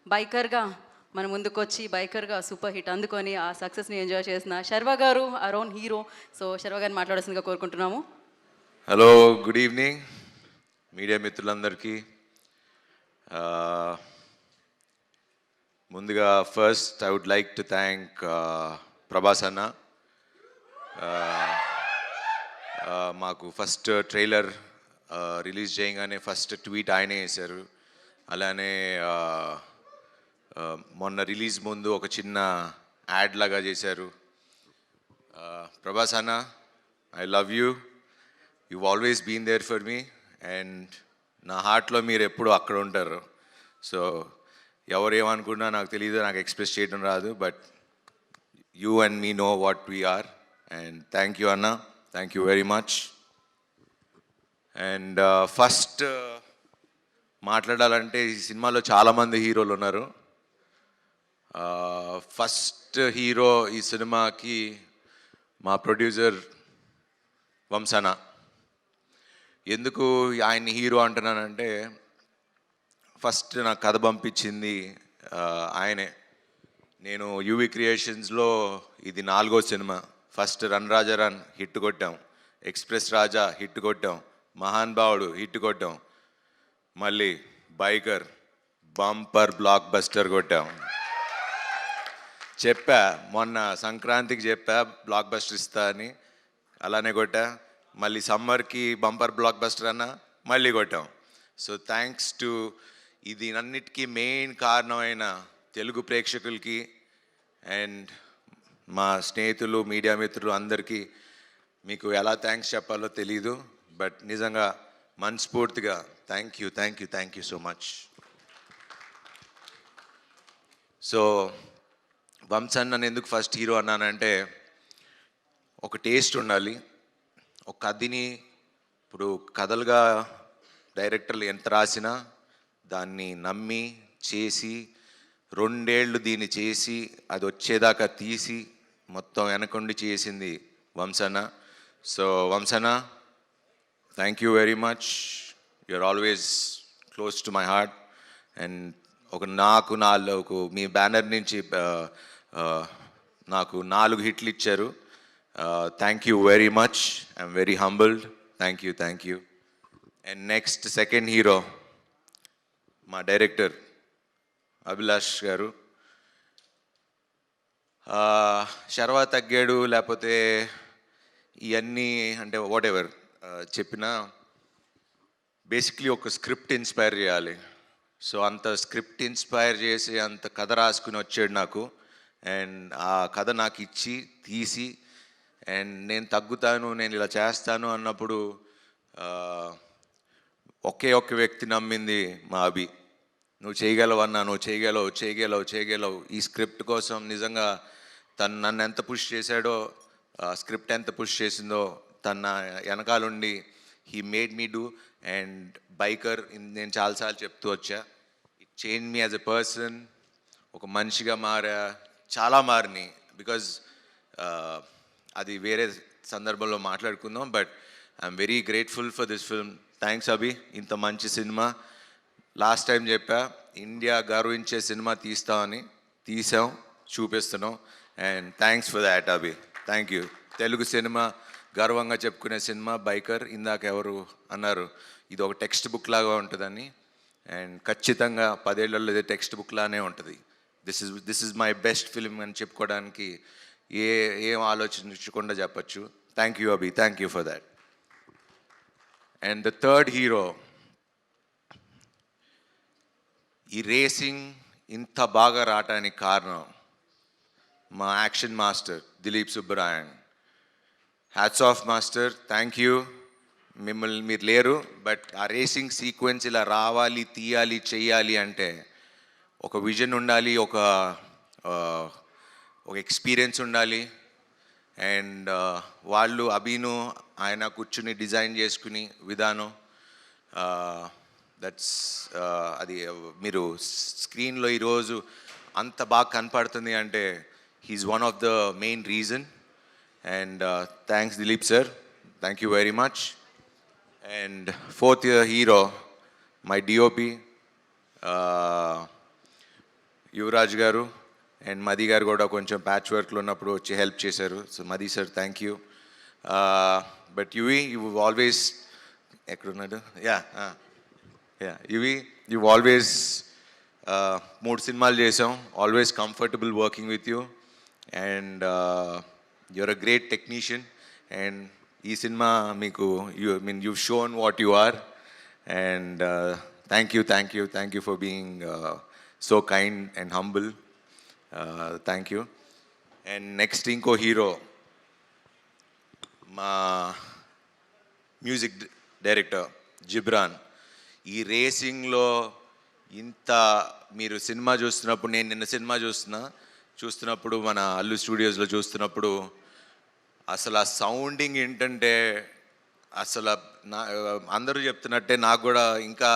బైకర్గా మన ముందుకొచ్చి బైకర్గా super hit అందుకొని ఆ సక్సెస్ని ఎంజాయ్ చేసిన శర్వా గారు our own hero. So Sharwa గారిని మాట్లాడాల్సిందిగా కోరుకుంటున్నాము. హలో, గుడ్ ఈవినింగ్ మీడియా మిత్రులందరికీ. ముందుగా first I would like to thank Prabhas అన్న. మాకు ఫస్ట్ ట్రైలర్ రిలీజ్ చేయగానే ఫస్ట్ ట్వీట్ ఆయనే వేశారు. అలానే మొన్న రిలీజ్ ముందు ఒక చిన్న యాడ్ లాగా చేశారు. ప్రభాస్ అన్న, I love you, you've always been there for me, and నా హార్ట్లో మీరు ఎప్పుడు అక్కడ ఉంటారు. సో ఎవరు ఏమనుకున్నా నాకు తెలియదు, నాకు ఎక్స్ప్రెస్ చేయడం రాదు, but you and me know what we are. And thank you అన్న, thank you very much. And first మాట్లాడాలంటే ఈ సినిమాలో చాలామంది హీరోలు ఉన్నారు. ఫస్ట్ హీరో ఈ సినిమాకి మా ప్రొడ్యూసర్ వంశన. ఎందుకు ఆయన్ని హీరో అంటున్నానంటే, ఫస్ట్ నాకు కథ పంపించింది ఆయనే. నేను యూవి క్రియేషన్స్లో ఇది 4వ సినిమా. ఫస్ట్ రన్ రాజా రన్ హిట్ కొట్టాం, ఎక్స్ప్రెస్ రాజా హిట్ కొట్టాం, మహాన్ భావుడు హిట్ కొట్టాం, మళ్ళీ బైకర్ బంపర్ బ్లాక్ బస్టర్ కొట్టాం. చెప్పా మొన్న సంక్రాంతికి చెప్పా బ్లాక్ బస్టర్ ఇస్తా అని, అలానే కొట్టా. మళ్ళీ సమ్మర్కి బంపర్ బ్లాక్ బస్టర్ అన్న మళ్ళీ కొట్టాం. సో థ్యాంక్స్ టు ఇది అన్నిటికీ మెయిన్ కారణమైన తెలుగు ప్రేక్షకులకి అండ్ మా స్నేహితులు మీడియా మిత్రులు అందరికీ మీకు ఎలా థ్యాంక్స్ చెప్పాలో తెలీదు, బట్ నిజంగా మనస్ఫూర్తిగా thank you, thank you, thank you so much. So Vamshan నన్ను ఎందుకు ఫస్ట్ హీరో అన్నానంటే, ఒక టేస్ట్ ఉండాలి. ఒక కథని ఇప్పుడు కథలుగా డైరెక్టర్లు ఎంత రాసినా దాన్ని నమ్మి చేసి 2 ఏళ్ళు దీన్ని చేసి అది వచ్చేదాకా తీసి మొత్తం వెనకుండి చేసింది Vamshana. So Vamshana, thank you very much. You are always close to my heart. And నాకు మీ బ్యానర్ నుంచి నాకు 4 హిట్లు ఇచ్చారు. Thank you very much. I'm very humbled. Thank you, thank you. And next, second hero, my director, Abhilash గారు. శర్వా తగ్గాడు లేకపోతే ఇవన్నీ అంటే వాట్ ఎవర్ చెప్పినా, బేసిక్లీ ఒక స్క్రిప్ట్ ఇన్స్పైర్ చేయాలి. సో అంత స్క్రిప్ట్ ఇన్స్పైర్ చేసి అంత కథ రాసుకుని వచ్చాడు నాకు. అండ్ ఆ కథ నాకు ఇచ్చి తీసి, అండ్ నేను తగ్గుతాను, నేను ఇలా చేస్తాను అన్నప్పుడు ఒకే ఒక్క వ్యక్తి నమ్మింది మా అభి. నువ్వు చేయగలవు అన్నా, నువ్వు చేయగలవు. ఈ స్క్రిప్ట్ కోసం నిజంగా తను నన్ను ఎంత పుష్ చేశాడో, స్క్రిప్ట్ ఎంత పుష్ చేసిందో తన వెనకాలండి he made me do. And biker నేను చాలాసార్లు చెప్తూ వచ్చా, it change me as a person. ఒక మనిషిగా చాలా మారినాయి. బికాజ్ అది వేరే సందర్భంలో మాట్లాడుకుందాం, but I'm very grateful for this film. Thanks Abhi, ఇంత మంచి సినిమా. లాస్ట్ టైం చెప్పా ఇండియా గర్వించే సినిమా తీస్తామని, తీసాం, చూపిస్తున్నాం. And thanks for that Abhi, thank you. Telugu సినిమా గర్వంగా చెప్పుకునే సినిమా బైకర్. ఇందాక ఎవరు అన్నారు ఇది ఒక టెక్స్ట్ బుక్ లాగా ఉంటుందని, అండ్ ఖచ్చితంగా 10 ఏళ్లలో ఇది టెక్స్ట్ బుక్ లానే ఉంటుంది. This is my best film అని చెప్పుకోవడానికి ఏం ఆలోచించకుండా చెప్పచ్చు. Thank you Abhi, thank you for that. And the third hero, ఈ రేసింగ్ ఇంత బాగా రావటానికి కారణం మా action master Dilip Subbarayan. Hats off master, thank you. మీరు లేరు, బట్ ఆ రేసింగ్ సీక్వెన్స్ ఇలా రావాలి, తీయాలి, చెయ్యాలి అంటే ఒక విజన్ ఉండాలి, ఒక ఎక్స్పీరియన్స్ ఉండాలి. అండ్ వాళ్ళు అభిను ఆయన కూర్చుని డిజైన్ చేసుకుని విధానం, దట్స్ అది మీరు స్క్రీన్లో ఈరోజు అంత బాగా కనపడుతుంది అంటే he's one of the main reason. And thanks Dileep sir, thank you very much. And fourth hero, my DOP Yuvaraj గారు అండ్ మది గారు కూడా కొంచెం ప్యాచ్ వర్క్లో ఉన్నప్పుడు వచ్చి హెల్ప్ చేశారు. So Madhi sir thank you. But Yuvi you always ఎక్కడున్నాడు యా యువి యూ ఆల్వేస్ 3 సినిమాలు చేసాం, always comfortable working with you and you're a great technician and ఈ సినిమా మీకు you shown what you are and thank you for being so kind and humble. Thank you. And next ఇంకో hero మా music director Ghibran. ఈ రేసింగ్లో ఇంత మీరు cinema చూస్తున్నప్పుడు, నేను నిన్న సినిమా చూస్తున్నప్పుడు మన అల్లు స్టూడియోస్లో చూస్తున్నప్పుడు అసలు ఆ సౌండింగ్ ఏంటంటే అసలు నా అందరూ చెప్తున్నట్టే నాకు కూడా ఇంకా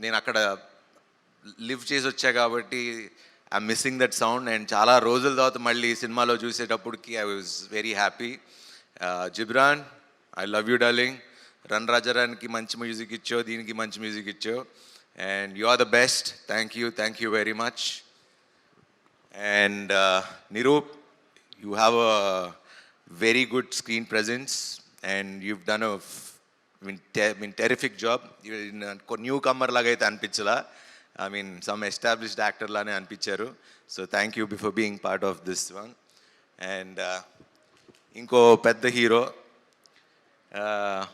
నేను అక్కడ లివ్ చేసి వచ్చా కాబట్టి I missing that sound. And చాలా రోజుల తర్వాత మళ్ళీ సినిమాలో చూసేటప్పటికి I was very happy. Ghibran, I love you darling. Run రాజారానికి మంచి మ్యూజిక్ ఇచ్చావు, దీనికి మంచి మ్యూజిక్ ఇచ్చావు and you are the best. Thank you very much. And Niroop, you have a very good screen presence and you've done a terrific job. Newcomer లాగా అయితే అనిపించలా, I mean some established actor లానే అనిపించారు. So thank you before being part of this one. And ఇంకో పెద్ద hero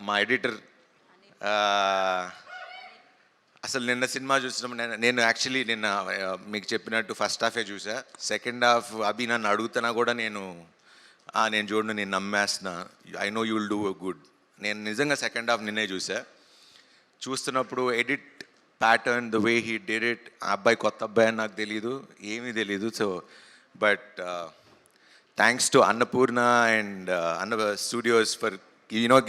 మా editor. అసలు నిన్న సినిమా చూసినప్పుడు నేను యాక్చువల్లీ నిన్న మీకు చెప్పినట్టు ఫస్ట్ హాఫే చూసా. సెకండ్ హాఫ్ అభి నన్ను అడుగుతున్నా కూడా నేను చూడను, నేను నమ్మేస్తున్నా, I know you will do good. నేను నిజంగా సెకండ్ హాఫ్ నిన్నే చూస్తున్నప్పుడు edit pattern, the way he did it, ఆ అబ్బాయి కొత్త అబ్బాయి అని నాకు ఏమీ తెలీదు. So but thanks to Annapurna and Anna studios for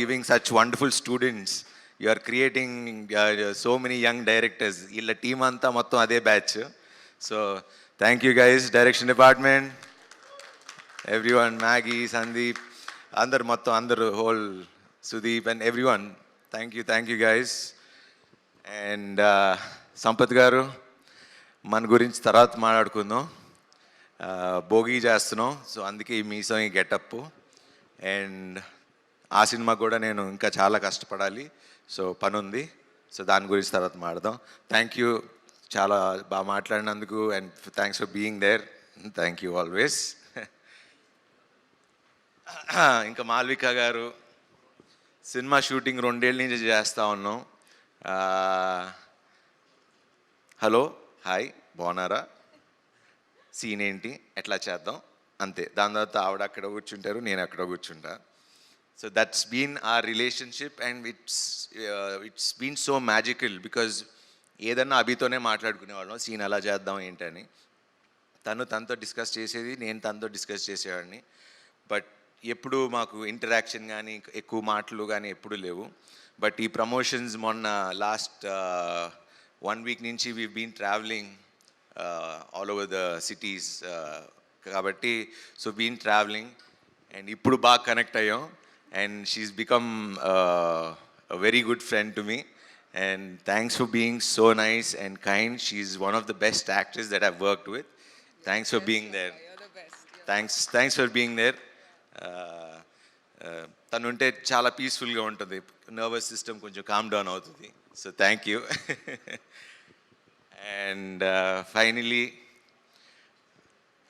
giving such wonderful students. You are creating so many young directors. వీళ్ళ టీం అంతా మొత్తం అదే batch. So thank you guys, direction department, everyone, Maggie, Sandeep, అందరు whole Sudeep and everyone. Thank you guys. And Sampath గారు, మన గురించి తర్వాత మాట్లాడుకుందాం. భోగి చేస్తున్నాం, సో అందుకే ఈ మీసం, ఈ గెటప్. అండ్ ఆ సినిమా కూడా నేను ఇంకా చాలా కష్టపడాలి, సో పని ఉంది. సో దాని గురించి తర్వాత మాట్లాడదాం. థ్యాంక్ యూ, చాలా బాగా మాట్లాడినందుకు and thanks for being there. Thank you always. ఇంకా మాల్విక గారు, సినిమా షూటింగ్ 2 ఏళ్ళ నుంచి చేస్తూ ఉన్నాం. హలో, హాయ్, బాగున్నారా, సీన్ ఏంటి, ఎట్లా చేద్దాం, అంతే. దాని తర్వాత ఆవిడ అక్కడ కూర్చుంటారు, నేను అక్కడ కూర్చుంటా. So that's been our relationship and it's been so magical because ఏదన్నా అభితోనే మాట్లాడుకునేవాళ్ళం సీన్ ఎలా చేద్దాం ఏంటని. తనతో డిస్కస్ చేసేది, నేను తనతో డిస్కస్ చేసేవాడిని. బట్ ఎప్పుడు మాకు ఇంటరాక్షన్ కానీ ఎక్కువ మాటలు కానీ ఎప్పుడు లేవు. బట్ ఈ ప్రమోషన్స్ మొన్న లాస్ట్ 1 వీక్ నుంచి we been travelling all over the cities కాబట్టి సో బీన్ ట్రావెలింగ్ అండ్ ఇప్పుడు బాగా కనెక్ట్ అయ్యాం. And she's become a very good friend to me. And thanks for being so nice and kind. She's one of the best actors that I've worked with. Thanks for being there. You're the best. Thanks for being there. తను ఉంటే చాలా పీస్ఫుల్గా ఉంటుంది, nervous system కొంచెం calm down అవుతుంది. So thank you. And finally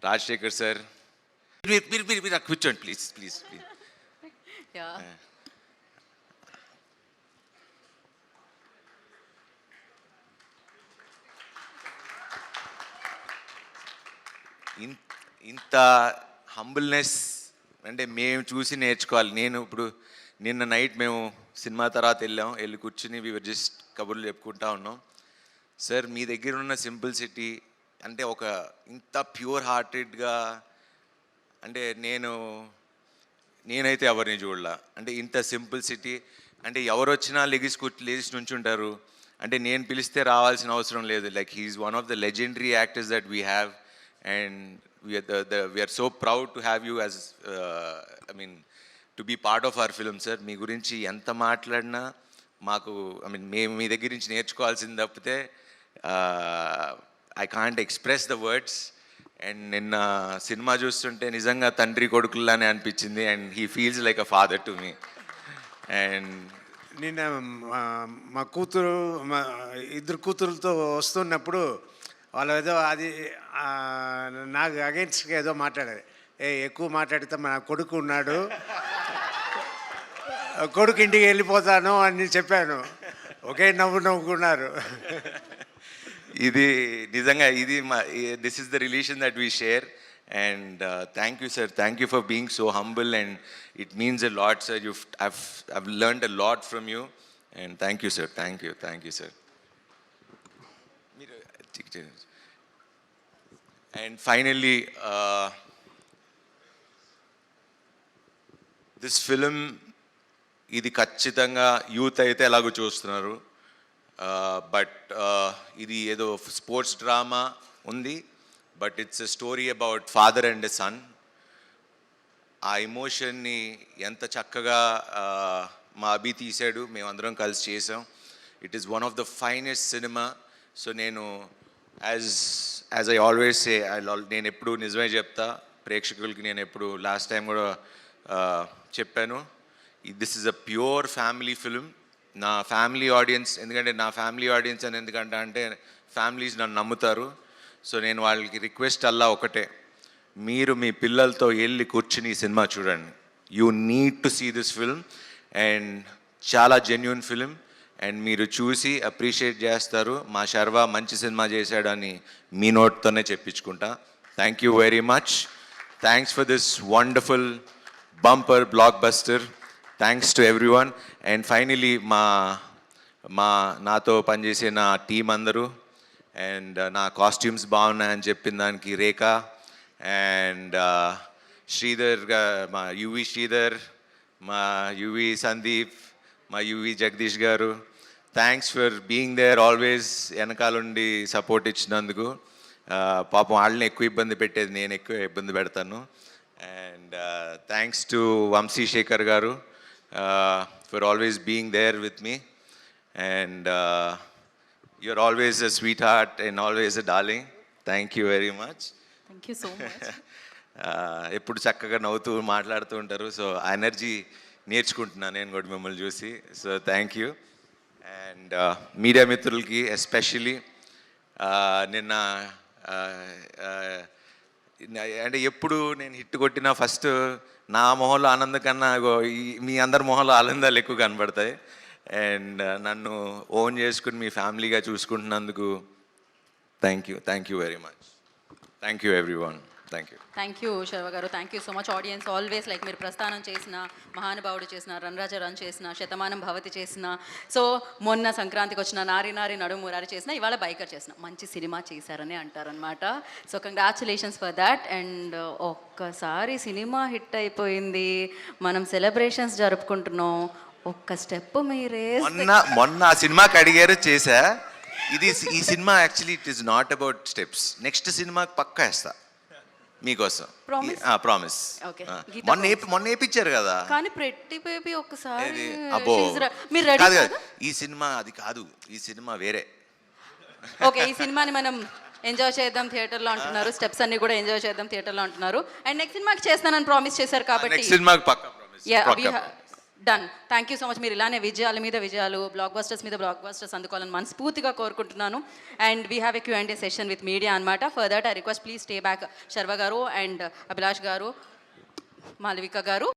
Rajasekhar sir, మీరు కూర్చోండి please. Yeah. ఇంత హంబుల్నెస్ అంటే మేము చూసి నేర్చుకోవాలి. నేను ఇప్పుడు నిన్న నైట్ మేము సినిమా తర్వాత వెళ్ళి కూర్చుని వీవర్ జస్ట్ కబుర్లు చెప్పుకుంటా ఉన్నాం. సార్, మీ దగ్గర ఉన్న సింప్లిసిటీ అంటే ఒక ఇంత ప్యూర్ హార్టెడ్గా అంటే నేనైతే ఎవరిని చూడలా. అంటే ఇంత సింప్లిసిటీ అంటే ఎవరు వచ్చినా లేచి నుంచుంటారు. అంటే నేను పిలిస్తే రావాల్సిన అవసరం లేదు. Like he's one of the legendary actors that we have and we're so proud to have you as I mean to be part of our film. Sir, మీ గురించి ఎంత మాట్లాడినా మాకు మేము మీ దగ్గర నుంచి నేర్చుకోవాల్సింది తప్పితే I can't express the words. And నిన్న సినిమా చూస్తుంటే నిజంగా తండ్రి కొడుకుల్లానే అనిపించింది. And he feels like a father to me. And నిన్న మా కూతురు మా ఇద్దరు కూతురులతో వస్తున్నప్పుడు వాళ్ళు ఏదో అది నాకు అగెన్స్ట్గా ఏదో మాట్లాడారు. ఎక్కువ మాట్లాడితే మా కొడుకు ఉన్నాడు, కొడుకు ఇంటికి వెళ్ళిపోతాను అని చెప్పాను. ఒకే నవ్వుకున్నారు. ఇది నిజంగా ఇది మా this is the relation that we share. And thank you sir, thank you for being so humble. And it means a lot sir. I've learned a lot from you. And thank you sir, thank you sir. And finally, this film, ఇది ఖచ్చితంగా youth అయితే ఎలాగో చూస్తున్నారు. But ఇది ఏదో sports drama ఉంది, but it's a story about father and son. ఆ ఎమోషన్ని ఎంత చక్కగా మా అభి తీశాడు, మేమందరం కలిసి చేసాం. It is one of the finest cinema. So నేను యాజ్ ఐ ఆల్వేస్ సే, నేను ఎప్పుడు నిజమే చెప్తా ప్రేక్షకులకి. నేను ఎప్పుడు లాస్ట్ టైం కూడా చెప్పాను, this is a pure family film. నా ఫ్యామిలీ ఆడియన్స్, ఎందుకంటే నా ఫ్యామిలీ ఆడియన్స్ అని ఎందుకంటే అంటే ఫ్యామిలీస్ నన్ను నమ్ముతారు. సో నేను వాళ్ళకి రిక్వెస్ట్ అల్లా ఒకటే, మీరు మీ పిల్లలతో వెళ్ళి కూర్చుని ఈ సినిమా చూడండి. You need to see this film. And చాలా జెన్యున్ ఫిలిం. అండ్ మీరు చూసి అప్రిషియేట్ చేస్తారు. మా శర్వా మంచి సినిమా చేశాడని మీ నోట్తోనే చెప్పించుకుంటా. Thank you very much. Thanks for this wonderful bumper blockbuster. Thanks to every one. And finally నాతో పనిచేసే నా టీం అందరూ, అండ్ నా కాస్ట్యూమ్స్ బాగున్నాయని చెప్పిన దానికి రేఖ, అండ్ శ్రీధర్, మా యువి శ్రీధర్, మా యువి సందీప్, మా UV Jagadish garu, thanks for being there always. వెనకాలండి సపోర్ట్ ఇచ్చినందుకు. పాపం వాళ్ళని ఎక్కువ ఇబ్బంది పెట్టేది నేను ఎక్కువ ఇబ్బంది పెడతాను. And thanks to Vamsi Shekar garu for always being there with me. And you're always a sweetheart and always a darling. Thank you very much. Thank you so much. ఎప్పుడు చక్కగా నవ్వుతూ మాట్లాడుతూ ఉంటారు. సో ఆ ఎనర్జీ నేర్చుకుంటున్నాను నేను కూడా మిమ్మల్ని చూసి. So thank you. And media మిత్రులకి ఎస్పెషలీ నిన్న అంటే ఎప్పుడు నేను హిట్ కొట్టినా ఫస్ట్ నా మొహంలో ఆనందం కన్నా మీ అందరి మొహంలో ఆనందాలు ఎక్కువ కనబడతాయి. అండ్ నన్ను ఓన్ చేసుకుని మీ ఫ్యామిలీగా చూసుకుంటున్నందుకు thank you very much. Thank you every one. Thank you Sharwa garu. Thank you so much. Audience always like మీరు ప్రస్థానం చేసిన, మహానుభావుడు చేసిన, రణరాజ రన్ చేసిన, శతమానం భవతి చేసిన, సో మొన్న సంక్రాంతికి వచ్చిన నారి నారి నడుమురారి చేసిన, ఇవాళ బైకర్ చేసిన, మంచి సినిమా చేశారని అంటారనమాట. So congratulations for that. And ఒక్కసారి సినిమా హిట్ అయిపోయింది, మనం సెలబ్రేషన్స్ జరుపుకుంటున్నాం. ఒక్క స్టెప్ మీరే మొన్న ఆ సినిమాకి అడిగారు చేశా. ఈ cinema actually it is not about steps. Next సినిమాకి పక్కా వేస్తా మీకోసం. ప్రామిస్. మొన్న వేయించారు కదా. కానీ ప్రెట్టి బేబీ ఒక్కసారి అబ్బో మీరు రెడీ కాదు కదా, ఈ సినిమా అది కాదు, ఈ సినిమా వేరే. ఓకే, ఈ సినిమాని మనం ఎంజాయ్ చేద్దాం థియేటర్లో అంటున్నారు. స్టెప్స్ అన్ని కూడా ఎంజాయ్ చేద్దాం థియేటర్లో అంటున్నారు. అండ్ నెక్స్ట్ సినిమాకి చేస్తానని ప్రామిస్ చేశారు కాబట్టి నెక్స్ట్ సినిమాకి పక్కా promise. Done. Thank you so much. మీరు ఇలానే విజయాల మీద విజయాలు, బ్లాక్ బస్టర్స్ మీద బ్లాక్ బస్టర్స్ అందుకోవాలని మనస్ఫూర్తిగా కోరుకుంటున్నాను. And we have a Q&A session with media అనమాట. For that I request please stay back Sharwa garu and Abhilash గారు, మాలవిక గారు.